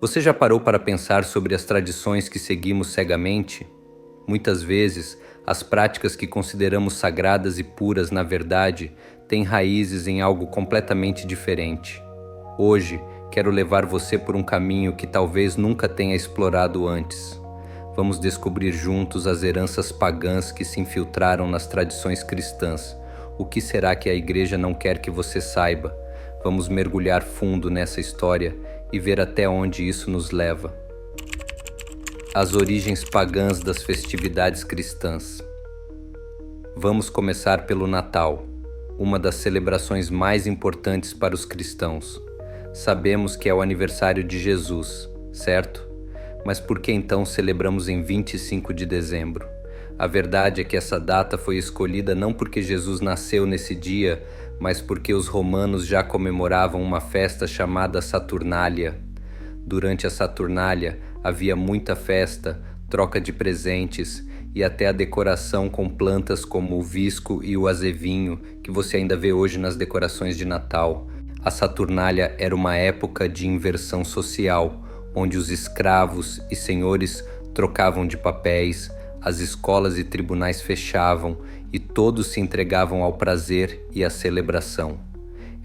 Você já parou para pensar sobre as tradições que seguimos cegamente? Muitas vezes, as práticas que consideramos sagradas e puras, na verdade, têm raízes em algo completamente diferente. Hoje, quero levar você por um caminho que talvez nunca tenha explorado antes. Vamos descobrir juntos as heranças pagãs que se infiltraram nas tradições cristãs. O que será que a Igreja não quer que você saiba? Vamos mergulhar fundo nessa história e ver até onde isso nos leva. As origens pagãs das festividades cristãs. Vamos começar pelo Natal, uma das celebrações mais importantes para os cristãos. Sabemos que é o aniversário de Jesus, certo? Mas por que então celebramos em 25 de dezembro? A verdade é que essa data foi escolhida não porque Jesus nasceu nesse dia, mas porque os romanos já comemoravam uma festa chamada Saturnália. Durante a Saturnália havia muita festa, troca de presentes e até a decoração com plantas como o visco e o azevinho, que você ainda vê hoje nas decorações de Natal. A Saturnália era uma época de inversão social, onde os escravos e senhores trocavam de papéis, as escolas e tribunais fechavam e todos se entregavam ao prazer e à celebração.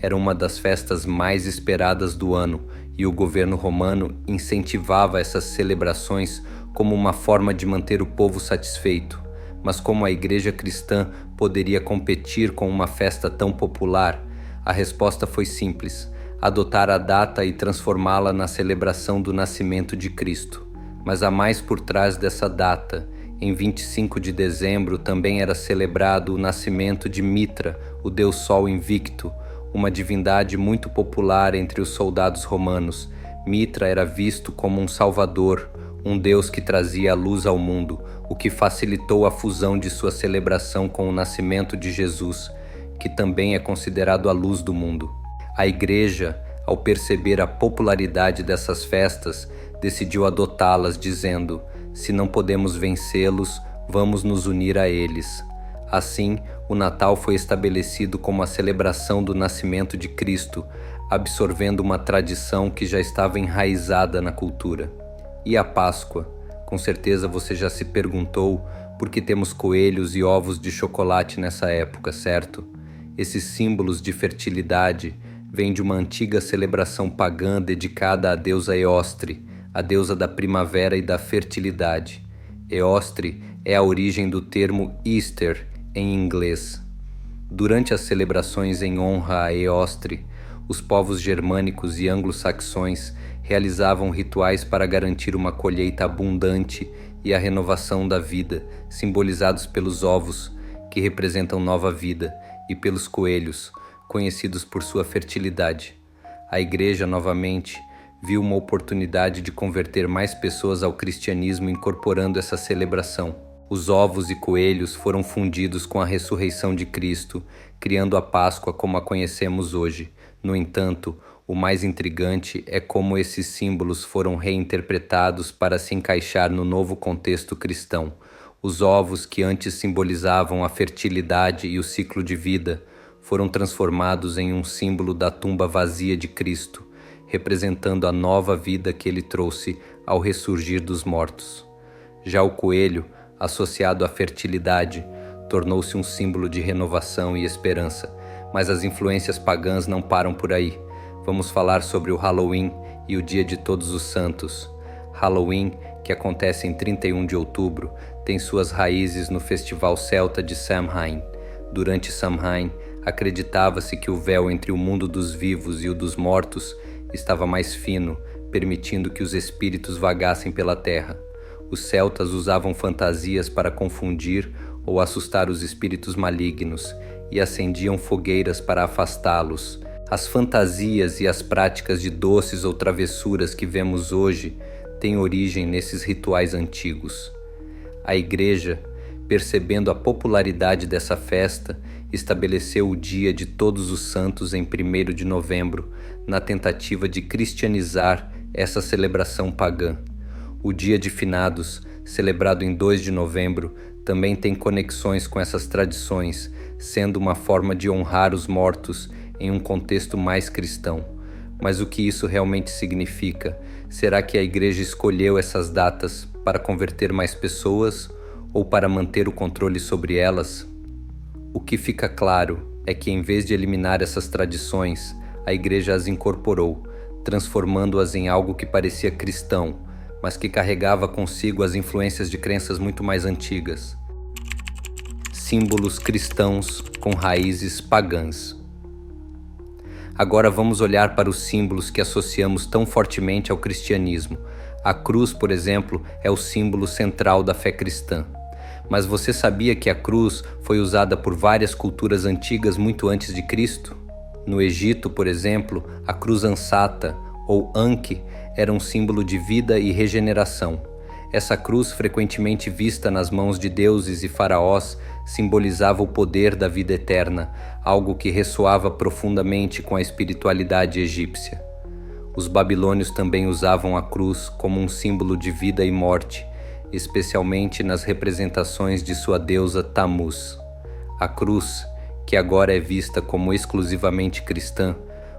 Era uma das festas mais esperadas do ano e o governo romano incentivava essas celebrações como uma forma de manter o povo satisfeito. Mas como a igreja cristã poderia competir com uma festa tão popular? A resposta foi simples: adotar a data e transformá-la na celebração do nascimento de Cristo. Mas há mais por trás dessa data. Em 25 de dezembro também era celebrado o nascimento de Mitra, o deus Sol invicto, uma divindade muito popular entre os soldados romanos. Mitra era visto como um salvador, um deus que trazia a luz ao mundo, o que facilitou a fusão de sua celebração com o nascimento de Jesus, que também é considerado a luz do mundo. A Igreja, ao perceber a popularidade dessas festas, decidiu adotá-las, dizendo: se não podemos vencê-los, vamos nos unir a eles. Assim, o Natal foi estabelecido como a celebração do nascimento de Cristo, absorvendo uma tradição que já estava enraizada na cultura. E a Páscoa? Com certeza você já se perguntou por que temos coelhos e ovos de chocolate nessa época, certo? Esses símbolos de fertilidade vêm de uma antiga celebração pagã dedicada à deusa Eostre, a deusa da primavera e da fertilidade. Eostre é a origem do termo Easter em inglês. Durante as celebrações em honra a Eostre, os povos germânicos e anglo-saxões realizavam rituais para garantir uma colheita abundante e a renovação da vida, simbolizados pelos ovos, que representam nova vida, e pelos coelhos, conhecidos por sua fertilidade. A Igreja, novamente, viu uma oportunidade de converter mais pessoas ao cristianismo incorporando essa celebração. Os ovos e coelhos foram fundidos com a ressurreição de Cristo, criando a Páscoa como a conhecemos hoje. No entanto, o mais intrigante é como esses símbolos foram reinterpretados para se encaixar no novo contexto cristão. Os ovos, que antes simbolizavam a fertilidade e o ciclo de vida, foram transformados em um símbolo da tumba vazia de Cristo, representando a nova vida que ele trouxe ao ressurgir dos mortos. Já o coelho, associado à fertilidade, tornou-se um símbolo de renovação e esperança, mas as influências pagãs não param por aí. Vamos falar sobre o Halloween e o Dia de Todos os Santos. Halloween, que acontece em 31 de outubro, tem suas raízes no festival celta de Samhain. Durante Samhain, acreditava-se que o véu entre o mundo dos vivos e o dos mortos estava mais fino, permitindo que os espíritos vagassem pela terra. Os celtas usavam fantasias para confundir ou assustar os espíritos malignos e acendiam fogueiras para afastá-los. As fantasias e as práticas de doces ou travessuras que vemos hoje têm origem nesses rituais antigos. A Igreja, percebendo a popularidade dessa festa, estabeleceu o Dia de Todos os Santos em 1º de novembro, na tentativa de cristianizar essa celebração pagã. O Dia de Finados, celebrado em 2 de novembro, também tem conexões com essas tradições, sendo uma forma de honrar os mortos em um contexto mais cristão. Mas o que isso realmente significa? Será que a igreja escolheu essas datas para converter mais pessoas ou para manter o controle sobre elas? O que fica claro é que, em vez de eliminar essas tradições, a igreja as incorporou, transformando-as em algo que parecia cristão, mas que carregava consigo as influências de crenças muito mais antigas. Símbolos cristãos com raízes pagãs. Agora vamos olhar para os símbolos que associamos tão fortemente ao cristianismo. A cruz, por exemplo, é o símbolo central da fé cristã. Mas você sabia que a cruz foi usada por várias culturas antigas muito antes de Cristo? No Egito, por exemplo, a cruz ansata, ou Anki, era um símbolo de vida e regeneração. Essa cruz, frequentemente vista nas mãos de deuses e faraós, simbolizava o poder da vida eterna, algo que ressoava profundamente com a espiritualidade egípcia. Os babilônios também usavam a cruz como um símbolo de vida e morte, especialmente nas representações de sua deusa Tammuz. A cruz, que agora é vista como exclusivamente cristã,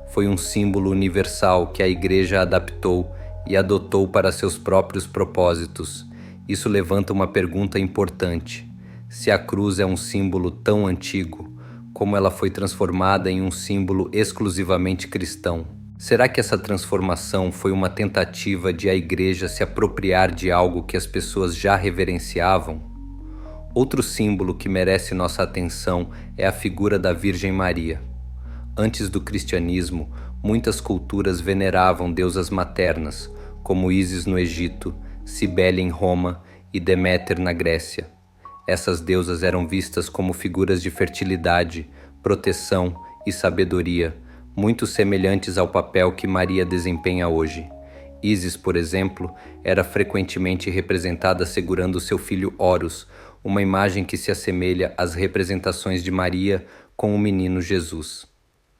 foi um símbolo universal que a Igreja adaptou e adotou para seus próprios propósitos. Isso levanta uma pergunta importante. Se a cruz é um símbolo tão antigo, como ela foi transformada em um símbolo exclusivamente cristão? Será que essa transformação foi uma tentativa de a Igreja se apropriar de algo que as pessoas já reverenciavam? Outro símbolo que merece nossa atenção é a figura da Virgem Maria. Antes do cristianismo, muitas culturas veneravam deusas maternas, como Ísis no Egito, Cibele em Roma e Deméter na Grécia. Essas deusas eram vistas como figuras de fertilidade, proteção e sabedoria, muito semelhantes ao papel que Maria desempenha hoje. Ísis, por exemplo, era frequentemente representada segurando seu filho Horus, uma imagem que se assemelha às representações de Maria com o menino Jesus.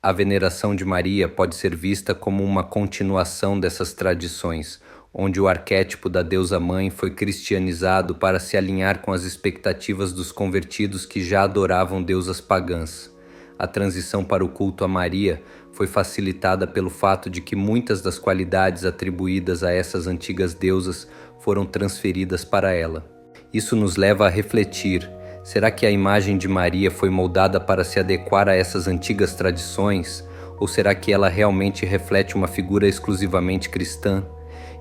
A veneração de Maria pode ser vista como uma continuação dessas tradições, onde o arquétipo da deusa-mãe foi cristianizado para se alinhar com as expectativas dos convertidos que já adoravam deusas pagãs. A transição para o culto a Maria foi facilitada pelo fato de que muitas das qualidades atribuídas a essas antigas deusas foram transferidas para ela. Isso nos leva a refletir: será que a imagem de Maria foi moldada para se adequar a essas antigas tradições? Ou será que ela realmente reflete uma figura exclusivamente cristã?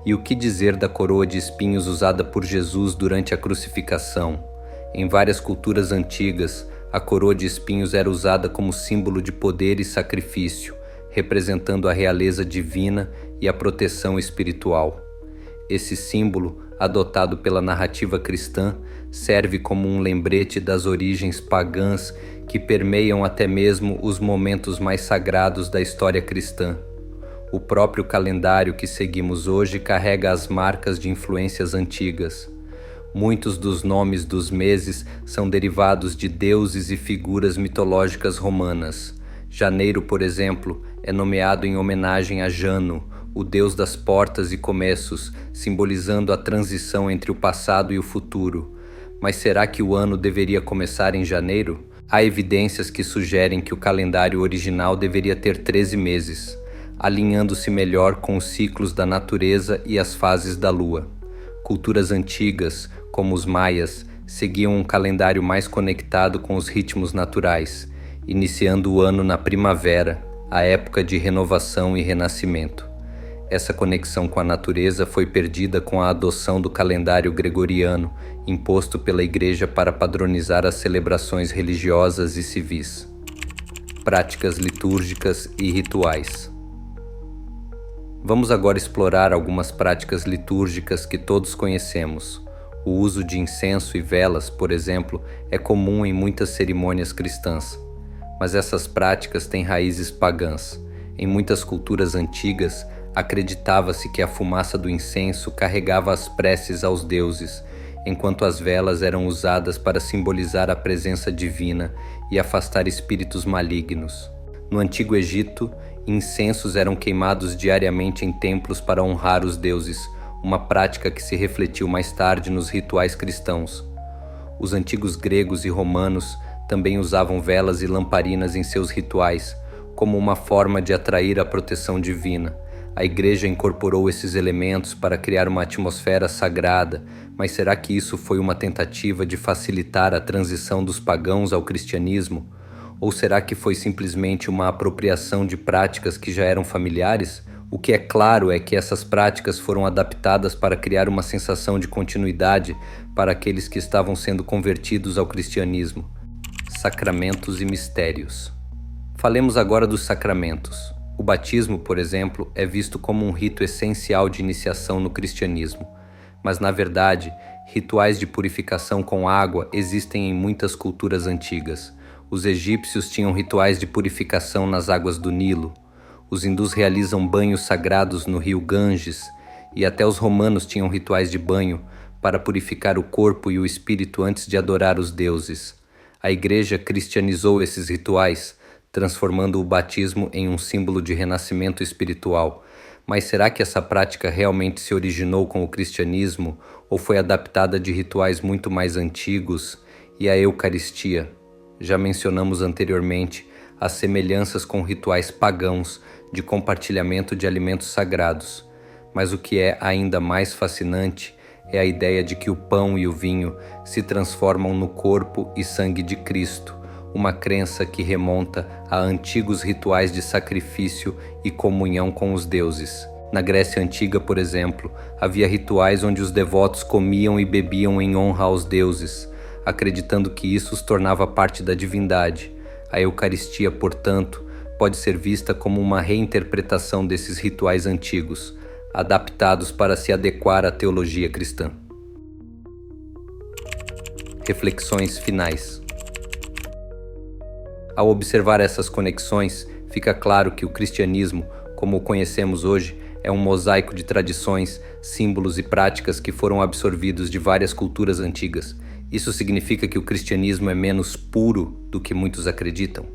E o que dizer da coroa de espinhos usada por Jesus durante a crucificação? Em várias culturas antigas, a coroa de espinhos era usada como símbolo de poder e sacrifício, representando a realeza divina e a proteção espiritual. Esse símbolo, adotado pela narrativa cristã, serve como um lembrete das origens pagãs que permeiam até mesmo os momentos mais sagrados da história cristã. O próprio calendário que seguimos hoje carrega as marcas de influências antigas. Muitos dos nomes dos meses são derivados de deuses e figuras mitológicas romanas. Janeiro, por exemplo, é nomeado em homenagem a Jano, o deus das portas e começos, simbolizando a transição entre o passado e o futuro. Mas será que o ano deveria começar em janeiro? Há evidências que sugerem que o calendário original deveria ter 13 meses, alinhando-se melhor com os ciclos da natureza e as fases da lua. Culturas antigas, como os maias, seguiam um calendário mais conectado com os ritmos naturais, iniciando o ano na primavera, a época de renovação e renascimento. Essa conexão com a natureza foi perdida com a adoção do calendário gregoriano, imposto pela Igreja para padronizar as celebrações religiosas e civis. Práticas litúrgicas e rituais. Vamos agora explorar algumas práticas litúrgicas que todos conhecemos. O uso de incenso e velas, por exemplo, é comum em muitas cerimônias cristãs. Mas essas práticas têm raízes pagãs. Em muitas culturas antigas, acreditava-se que a fumaça do incenso carregava as preces aos deuses, enquanto as velas eram usadas para simbolizar a presença divina e afastar espíritos malignos. No Antigo Egito, incensos eram queimados diariamente em templos para honrar os deuses, uma prática que se refletiu mais tarde nos rituais cristãos. Os antigos gregos e romanos também usavam velas e lamparinas em seus rituais, como uma forma de atrair a proteção divina. A Igreja incorporou esses elementos para criar uma atmosfera sagrada, mas será que isso foi uma tentativa de facilitar a transição dos pagãos ao cristianismo? Ou será que foi simplesmente uma apropriação de práticas que já eram familiares? O que é claro é que essas práticas foram adaptadas para criar uma sensação de continuidade para aqueles que estavam sendo convertidos ao cristianismo. Sacramentos e mistérios. Falemos agora dos sacramentos. O batismo, por exemplo, é visto como um rito essencial de iniciação no cristianismo. Mas, na verdade, rituais de purificação com água existem em muitas culturas antigas. Os egípcios tinham rituais de purificação nas águas do Nilo. Os hindus realizam banhos sagrados no rio Ganges, e até os romanos tinham rituais de banho para purificar o corpo e o espírito antes de adorar os deuses. A Igreja cristianizou esses rituais, transformando o batismo em um símbolo de renascimento espiritual. Mas será que essa prática realmente se originou com o cristianismo ou foi adaptada de rituais muito mais antigos? E a Eucaristia? Já mencionamos anteriormente as semelhanças com rituais pagãos de compartilhamento de alimentos sagrados. Mas o que é ainda mais fascinante é a ideia de que o pão e o vinho se transformam no corpo e sangue de Cristo, uma crença que remonta a antigos rituais de sacrifício e comunhão com os deuses. Na Grécia Antiga, por exemplo, havia rituais onde os devotos comiam e bebiam em honra aos deuses, acreditando que isso os tornava parte da divindade. A Eucaristia, portanto, pode ser vista como uma reinterpretação desses rituais antigos, adaptados para se adequar à teologia cristã. Reflexões finais. Ao observar essas conexões, fica claro que o cristianismo, como o conhecemos hoje, é um mosaico de tradições, símbolos e práticas que foram absorvidos de várias culturas antigas. Isso significa que o cristianismo é menos puro do que muitos acreditam?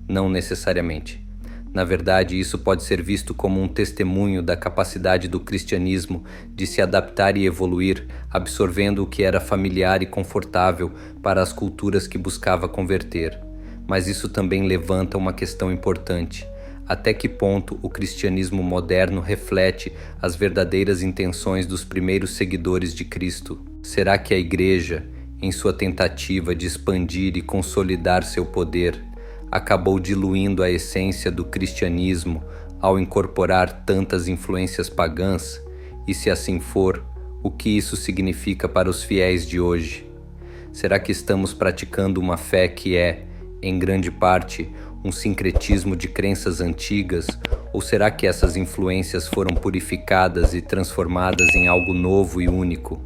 Não necessariamente. Na verdade, isso pode ser visto como um testemunho da capacidade do cristianismo de se adaptar e evoluir, absorvendo o que era familiar e confortável para as culturas que buscava converter. Mas isso também levanta uma questão importante. Até que ponto o cristianismo moderno reflete as verdadeiras intenções dos primeiros seguidores de Cristo? Será que a Igreja, em sua tentativa de expandir e consolidar seu poder, acabou diluindo a essência do cristianismo ao incorporar tantas influências pagãs? E se assim for, o que isso significa para os fiéis de hoje? Será que estamos praticando uma fé que é, em grande parte, um sincretismo de crenças antigas, ou será que essas influências foram purificadas e transformadas em algo novo e único?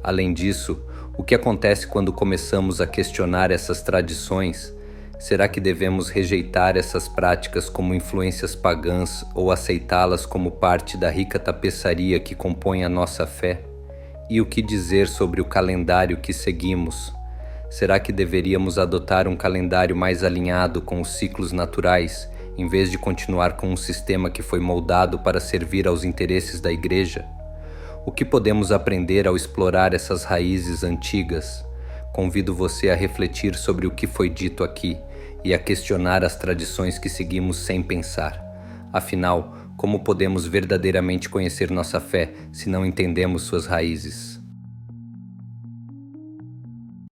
Além disso, o que acontece quando começamos a questionar essas tradições? Será que devemos rejeitar essas práticas como influências pagãs ou aceitá-las como parte da rica tapeçaria que compõe a nossa fé? E o que dizer sobre o calendário que seguimos? Será que deveríamos adotar um calendário mais alinhado com os ciclos naturais, em vez de continuar com um sistema que foi moldado para servir aos interesses da Igreja? O que podemos aprender ao explorar essas raízes antigas? Convido você a refletir sobre o que foi dito aqui e a questionar as tradições que seguimos sem pensar. Afinal, como podemos verdadeiramente conhecer nossa fé se não entendemos suas raízes?